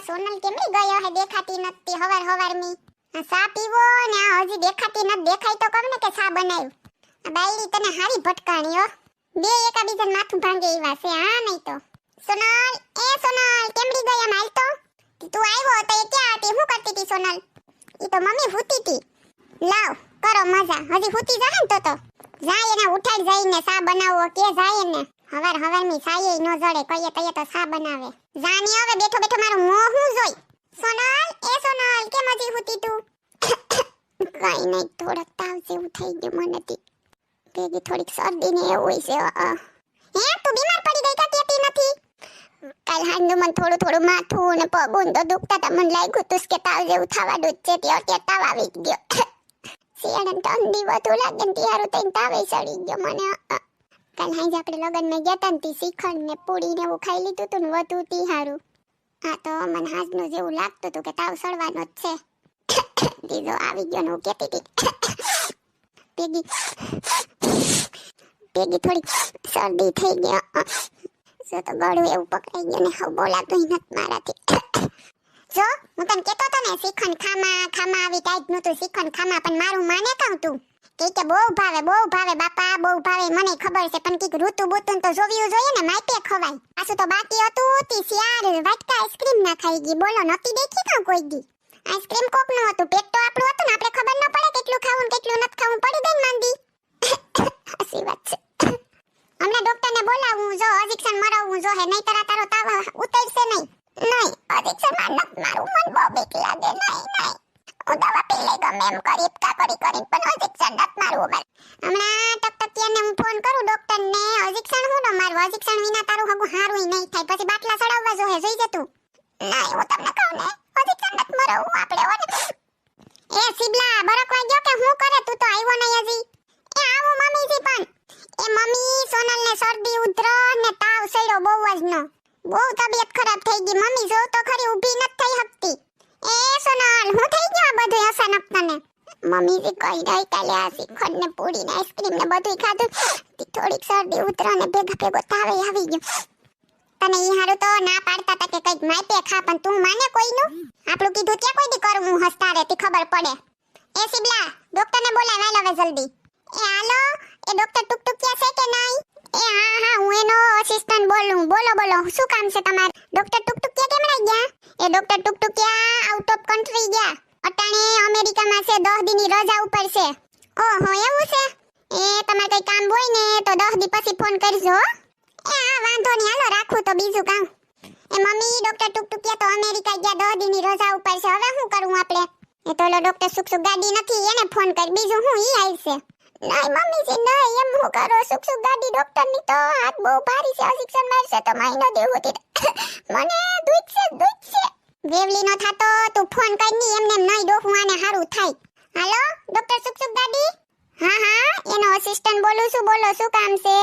સોનલ કેમની ગયો હે દેખાતી નથી હવાર સા પીવો ને આ હજી દેખાતી નથી દેખાય તો કમ ને કે સા બનાવ્યું આ બાયડી તને હારી ભટકાણી હો બે એકાબીજાને માથું ભાંગે એવા છે હા નહીં તો સોનલ કેમડી ગઈ એમ હાલ તો તું આવ્યો તો એ ક્યાં હતી શું કરતી હતી સોનલ ઈ તો મમ્મી હુતી હતી લાવ કરો મજા હજી હુતી જાહે ને તો જાય એને ઉઠાડ જઈને સા બનાવો કે જાય ને હવારની સાયે નો જડે કઈએ તઈએ તો સા બનાવે જાની હવે બેઠો બેઠો મારું મોં હું જોઈ સોનલ કેમ હજી હુતી તું કઈ નહીં થોડક તાવ જેવું થઈ ગયું મને તી ભેગી થોડીક શરદી ને એવું છે હે તું બીમાર પડી ગઈ કે કેતી નથી કાલ હાંજનું મને થોડું માથું ને પગ તો દુખતા તા મને લાગ્યું તું કે તાવ જેવું થવાનું જ છે ત્યાં તાવ આવી ગયો શિયાળાને ઠંડી વધુ લાગે ને ત્યારે તઈને તાવે ચડી ગયો મને કાલ હાંજે આપણે લગનમાં ગયા તા ને તી શ્રીખંડ ને પૂરી ને એવું ખાઈ લીધું તું ને વધુ તી હારું હા તો મને હાજનું જેવું લાગતું હતું કે તાવ સડવાનો જ છે દીધો આવી ગયો ને હું કહેતી હતી ભેગી થોડી શરદી થઈ ગઈ જો તો ગળું એવું પકડાઈ ગયું ને હવે બોલાતું નથી મારાથી જો હું તને કહેતો હતો ને શ્રીખંડ ખામા આવી ટાઈપ નું તું શ્રીખંડ ખામા પણ મારું માને કહું તું કે બહુ ભાવે બાપા બહુ ભાવે મને ખબર છે પણ કીક ઋતુ બુતું તો જોવ્યું જોઈએ ને માપે ખવાય પાછું તો બાકી હતું તી શિયાર વાટકા આઈસ્ક્રીમ ના ખાઈ ગઈ બોલો નતી દેખી કાં કોઈ દી આઈસ્ક્રીમ કોક નું હતું પેટ તો આપણું હતું ને આપણે ખબર ન પડે કેટલું ખાવું કેટલું નથી ખાવું પડી ગઈ માંદી હસી વાત છે હમણાં ડોક્ટરને બોલાવું જો ઇન્જેક્શન મરાવવું જો હે નહીં તારો તાવ ઉતરશે નહીં ઇન્જેક્શન મારું મન બહુ બીક લાગે નહીં હું દવા પી લઈ ગમે એમ કરી પણ ઇન્જેક્શન નથી મારવું બસ હમણાં ટકટકિયાને હું ફોન કરું ડોક્ટરને ઇન્જેક્શન હું ન મારવું ઇન્જેક્શન વિના તારું હગું હારું નહીં થાય પછી બાટલા સડાવવા જો હે જોઈ જતું નહીં હું તમને કહું ને ઇન્જેક્શન નથી મરાવવું આપણે ઓને એ સિબલા બરકવા ગયો કે હું કરે તું તો આવ્યો નહીં હજી એ આવું મમ્મીજી પણ એ મમ્મી સોનલને શરદી ઉધરસ ને તાવ સડ્યો બહુ જ નો બહુ તબિયત ખરાબ થઈ ગઈ મમ્મી જો તો ખરી ઊભી નથી થઈ શકતી એ સોનલ હું થઈ ગયો આ બધું અચાનક તને મમ્મી જે કહી રહી કાલે આ શ્રીખંડ ને પૂરી ને આઈસ્ક્રીમ ને બધું ખાધું થોડીક શરદી ઉધરસ ને ભેગો તાવે આવી ગયો તને ઈ હારું તો ના પાડતા તા કે કઈક માપે ખા પણ તું માને કોઈનું આપણું કીધું ત્યાં કોઈ દી કરું હું હસતા રહેતી ખબર પડે એ સિબલા ડોક્ટરને બોલાવ હાલ હવે જલ્દી એ હાલો એ ડોક્ટર ટુકટુકિયા છે કે નહીં એ હા હું એનો અસિસ્ટન્ટ બોલો શું કામ છે તમારે ડોક્ટર ટુકટુકિયા કેમ રહી ગયા એ ડોક્ટર ટુકટુકિયા આઉટ ઓફ કન્ટ્રી ગયા અટાણે અમેરિકામાં છે 10 દીની રજા ઉપર છે ઓહો એવું છે એ તમારે કઈ કામ હોય ને તો 10 દી પછી ફોન કરજો એ હા વાંધો નહીં હાલો રાખું તો બીજું કામ એ મમ્મી ડોક્ટર ટુકટુકિયા તો અમેરિકા ગયા 10 દીની રજા ઉપર છે હવે શું કરવું આપણે એ તો ડોક્ટર સુખ ગાડી નથી એને ફોન કર બીજું હું ઈ આવશે નહીં મમ્મીજી નહીં એમ હું કરો સુખ ગાડી ડોક્ટર ની તો હાથ બહુ ભારી છે ઇન્જેક્શન મારશે તો મહિનો દેવો તે મને દુખશે વેવલી નો થાતો તું ફોન કર ની એમને નહીં ડોકું આને હારું થાય હાલો ડોક્ટર સુખ ગાડી હા એનો અસિસ્ટન્ટ બોલું છું બોલો શું કામ છે